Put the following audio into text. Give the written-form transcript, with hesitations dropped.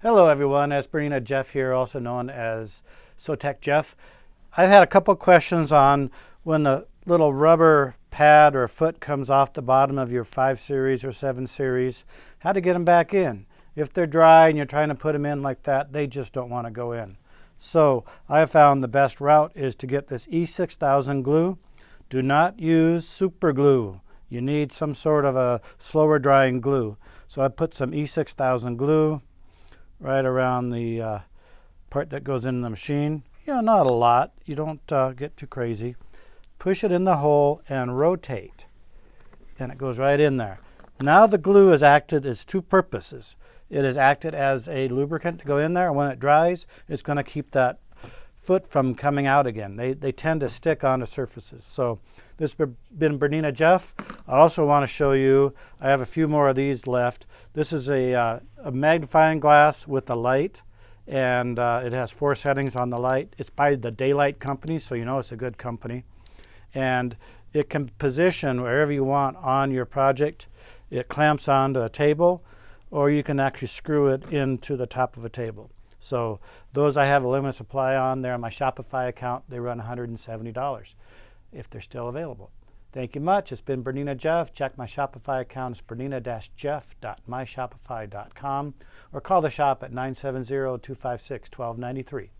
Hello everyone, it's Bernina Jeff here, also known as SoTech Jeff. I've had a couple questions on when the little rubber pad or foot comes off the bottom of your 5 series or 7 series, how to get them back in. If they're dry and you're trying to put them in like that, they just don't want to go in. So I have found the best route is to get this E6000 glue. Do not use super glue. You need some sort of a slower drying glue. So I put some E6000 glue right around the part that goes in the machine. Not a lot. You don't get too crazy. Push it in the hole and rotate, and it goes right in there. Now the glue has acted as two purposes. It has acted as a lubricant to go in there, and when it dries, it's going to keep that foot from coming out again. They tend to stick onto surfaces. So this has been Bernina Jeff. I also want to show you, I have a few more of these left. This is a magnifying glass with a light, and it has 4 settings on the light. It's by the Daylight company, so you know it's a good company. And it can position wherever you want on your project. It clamps onto a table, or you can actually screw it into the top of a table. So those I have a limited supply on. They're on my Shopify account. They run $170 if they're still available. Thank you much. It's been Bernina Jeff. Check my Shopify account. It's bernina-jeff.myshopify.com, or call the shop at 970-256-1293.